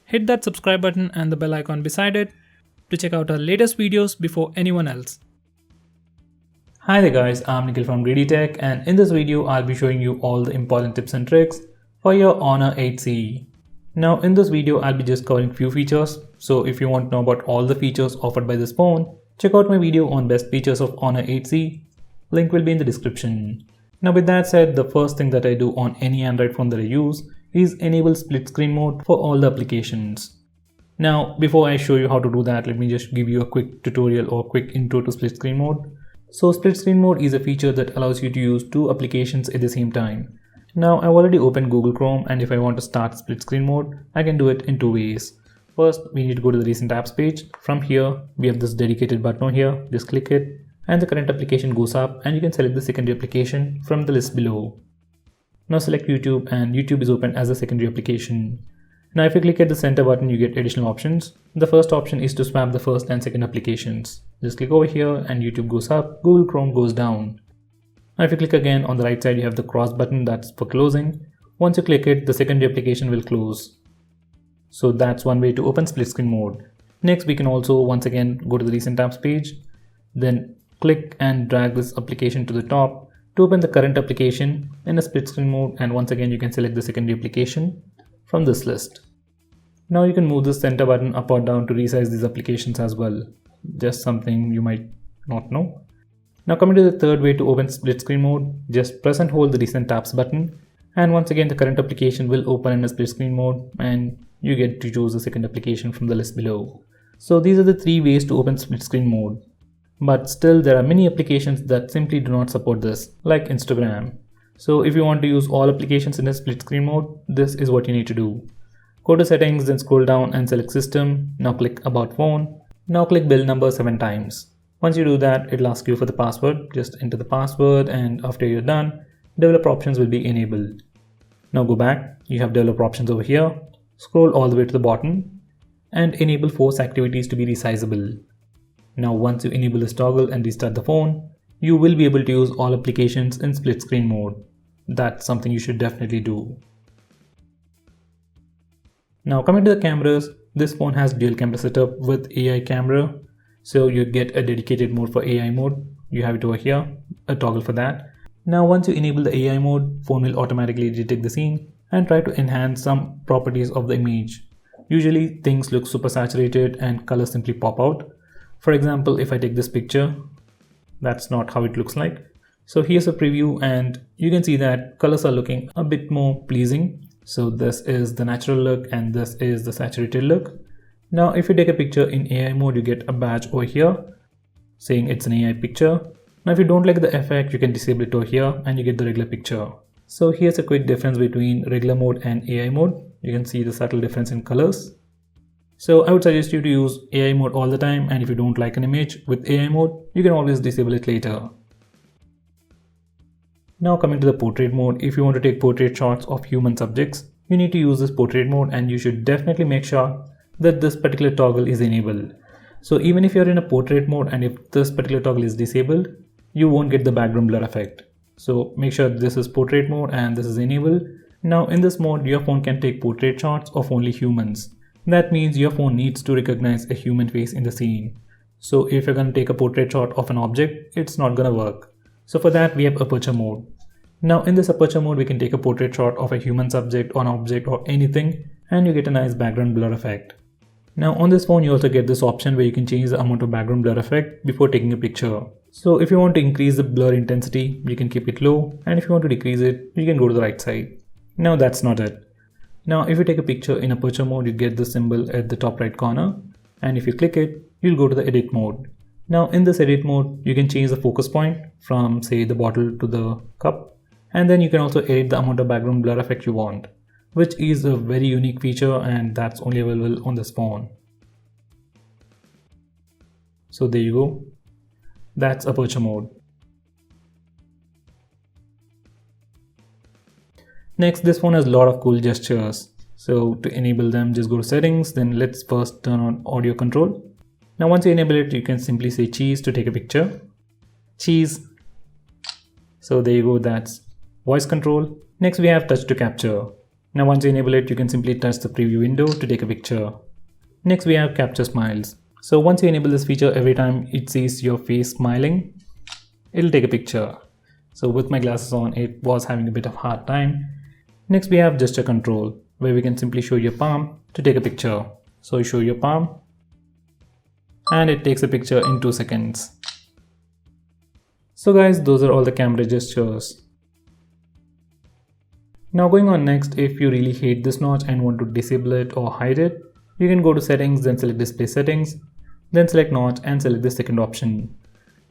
hit that subscribe button and the bell icon beside it to check out our latest videos before anyone else. Hi there guys, I'm Nikhil from GreedyTech, and in this video I'll be showing you all the important tips and tricks for your Honor 8C. Now in this video I'll be just covering few features, so if you want to know about all the features offered by this phone, check out my video on best features of Honor 8C. Link will be in the description. Now with that said, the first thing that I do on any Android phone that I use is enable split screen mode for all the applications. Now before I show you how to do that, let me just give you a quick tutorial or quick intro to split screen mode. So split screen mode is a feature that allows you to use two applications at the same time. Now I've already opened Google Chrome, and if I want to start split screen mode, I can do it in two ways. First, we need to go to the recent apps page. From here, we have this dedicated button over here. Just click it and the current application goes up, and you can select the secondary application from the list below. Now select YouTube, and YouTube is open as a secondary application. Now if you click at the center button, you get additional options. The first option is to swap the first and second applications. Just click over here and YouTube goes up, Google Chrome goes down. Now if you click again, on the right side you have the cross button, that's for closing. Once you click it, the secondary application will close. So that's one way to open split screen mode. Next, we can also once again go to the recent apps page, then click and drag this application to the top to open the current application in a split screen mode, and once again you can select the secondary application from this list. Now you can move the center button up or down to resize these applications as well. Just something you might not know. Now coming to the third way to open split screen mode, just press and hold the recent tabs button, and once again the current application will open in a split screen mode, and you get to choose the second application from the list below. So these are the three ways to open split screen mode. But still there are many applications that simply do not support this, like Instagram. So if you want to use all applications in a split screen mode, this is what you need to do. Go to settings, then scroll down and select system. Now click about phone. Now click build number 7 times. Once you do that, it'll ask you for the password. Just enter the password, and after you're done, developer options will be enabled. Now go back, you have developer options over here. Scroll all the way to the bottom and enable force activities to be resizable. Now once you enable this toggle and restart the phone, you will be able to use all applications in split screen mode. That's something you should definitely do. Now coming to the cameras, this phone has dual camera setup with AI camera. So you get a dedicated mode for AI mode. You have it over here, a toggle for that. Now once you enable the AI mode, phone will automatically detect the scene and try to enhance some properties of the image. Usually things look super saturated and colors simply pop out. For example, if I take this picture, that's not how it looks like. So here's a preview, and you can see that colors are looking a bit more pleasing. So this is the natural look and this is the saturated look. Now if you take a picture in AI mode, you get a badge over here saying it's an AI picture. Now if you don't like the effect, you can disable it over here and you get the regular picture. So here's a quick difference between regular mode and AI mode. You can see the subtle difference in colors. So I would suggest you to use AI mode all the time, and if you don't like an image with AI mode, you can always disable it later. Now coming to the portrait mode, if you want to take portrait shots of human subjects, you need to use this portrait mode, and you should definitely make sure that this particular toggle is enabled. So even if you're in a portrait mode and if this particular toggle is disabled, you won't get the background blur effect. So make sure this is portrait mode and this is enabled. Now in this mode, your phone can take portrait shots of only humans. That means your phone needs to recognize a human face in the scene. So if you're going to take a portrait shot of an object, it's not going to work. So for that we have aperture mode. Now in this aperture mode, we can take a portrait shot of a human subject or an object or anything, and you get a nice background blur effect. Now on this phone you also get this option where you can change the amount of background blur effect before taking a picture. So if you want to increase the blur intensity, you can keep it low, and if you want to decrease it, you can go to the right side. Now that's not it. Now if you take a picture in aperture mode, you get the symbol at the top right corner, and if you click it, you'll go to the edit mode. Now in this edit mode, you can change the focus point from say the bottle to the cup, and then you can also edit the amount of background blur effect you want, which is a very unique feature and that's only available on this phone. So there you go, that's aperture mode. Next, this phone has a lot of cool gestures. So to enable them, just go to settings, then let's first turn on audio control. Now once you enable it, you can simply say cheese to take a picture. Cheese. So there you go, that's voice control. Next we have touch to capture. Now once you enable it, you can simply touch the preview window to take a picture. Next we have capture smiles. So once you enable this feature, every time it sees your face smiling, it'll take a picture. So with my glasses on, it was having a bit of hard time. Next we have gesture control, where we can simply show your palm to take a picture. So you show your palm and it takes a picture in 2 seconds. So guys, those are all the camera gestures. Now going on next, if you really hate this notch and want to disable it or hide it, you can go to settings, then select display settings, then select notch and select the second option.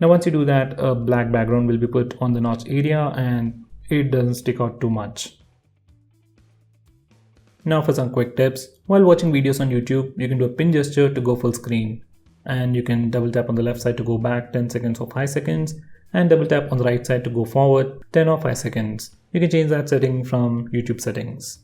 Now once you do that, a black background will be put on the notch area and it doesn't stick out too much. Now for some quick tips, while watching videos on YouTube, you can do a pin gesture to go full screen, and you can double tap on the left side to go back 10 seconds or 5 seconds, and double tap on the right side to go forward 10 or 5 seconds. You can change that setting from YouTube settings.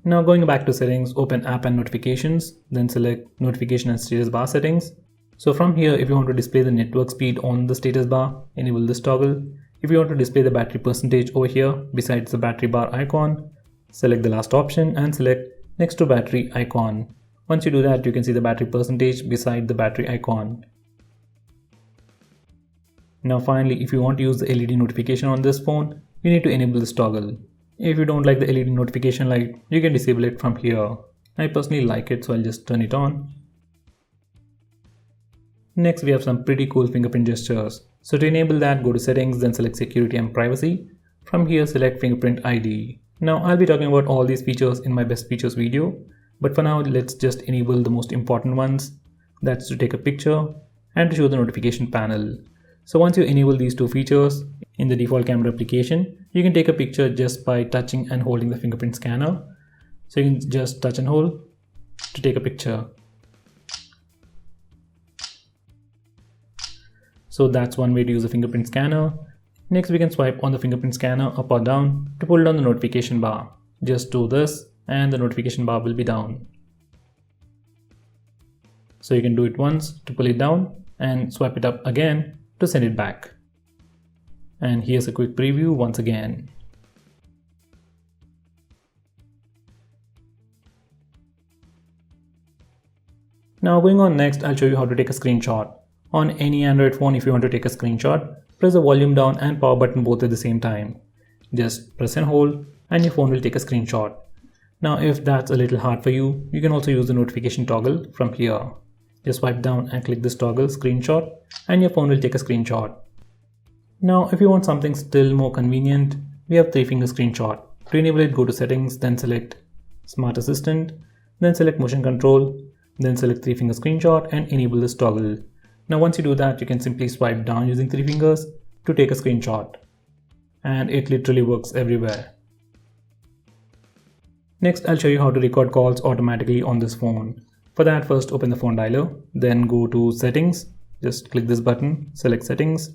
Now going back to settings, open app and notifications, then select notification and status bar settings. So from here, if you want to display the network speed on the status bar, enable this toggle. If you want to display the battery percentage over here besides the battery bar icon, select the last option and select next to battery icon. Once you do that, you can see the battery percentage beside the battery icon. Now finally, if you want to use the LED notification on this phone, you need to enable this toggle. If you don't like the LED notification light, you can disable it from here. I personally like it, so I'll just turn it on. Next we have some pretty cool fingerprint gestures. So to enable that, go to settings, then select security and privacy. From here select fingerprint ID. Now I'll be talking about all these features in my best features video, but for now let's just enable the most important ones. That's to take a picture and to show the notification panel. So once you enable these two features in the default camera application, you can take a picture just by touching and holding the fingerprint scanner. So you can just touch and hold to take a picture. So that's one way to use the fingerprint scanner. Next we can swipe on the fingerprint scanner up or down to pull down the notification bar. Just do this and the notification bar will be down. So you can do it once to pull it down and swipe it up again to send it back. And here's a quick preview once again. Now going on next, I'll show you how to take a screenshot. On any Android phone, if you want to take a screenshot, press the volume down and power button both at the same time. Just press and hold and your phone will take a screenshot. Now if that's a little hard for you, you can also use the notification toggle from here. Just swipe down and click this toggle screenshot and your phone will take a screenshot. Now if you want something still more convenient, we have 3-finger screenshot. To enable it, go to settings, then select smart assistant, then select motion control, then select 3-finger screenshot and enable this toggle. Now once you do that, you can simply swipe down using 3 fingers to take a screenshot. And it literally works everywhere. Next, I'll show you how to record calls automatically on this phone. For that, first open the phone dialer, then go to settings, just click this button, select settings,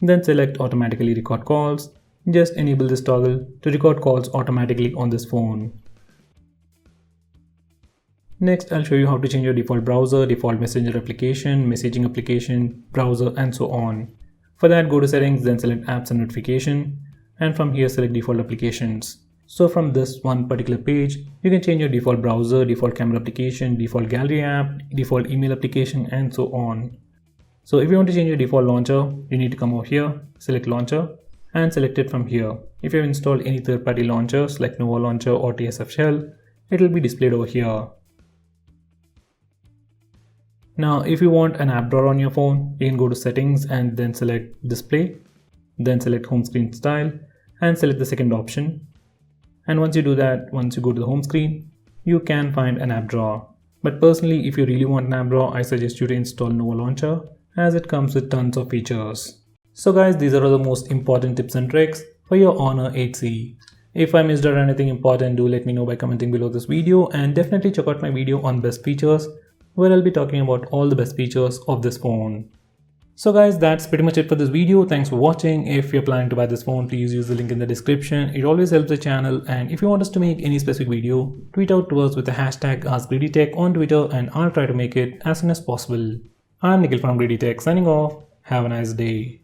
then select automatically record calls. Just enable this toggle to record calls automatically on this phone. Next, I'll show you how to change your default browser, default messenger application, messaging application, browser, and so on. For that, go to settings, then select apps and notification, and from here select default applications. So from this one particular page, you can change your default browser, default camera application, default gallery app, default email application, and so on. So if you want to change your default launcher, you need to come over here, select launcher, and select it from here. If you have installed any third-party launchers like Nova Launcher or TSF Shell, it will be displayed over here. Now if you want an app drawer on your phone, you can go to settings and then select display, then select home screen style and select the second option. And once you do that, once you go to the home screen, you can find an app drawer. But personally, if you really want an app drawer, I suggest you to install Nova Launcher as it comes with tons of features. So guys, these are all the most important tips and tricks for your Honor 8C. If I missed out anything important, do let me know by commenting below this video, and definitely check out my video on best features, where I'll be talking about all the best features of this phone. So guys, that's pretty much it for this video. Thanks for watching. If you're planning to buy this phone, please use the link in the description. It always helps the channel, and if you want us to make any specific video, tweet out to us with the hashtag AskGreedyTech on Twitter and I'll try to make it as soon as possible. I'm Nikhil from GreedyTech signing off. Have a nice day.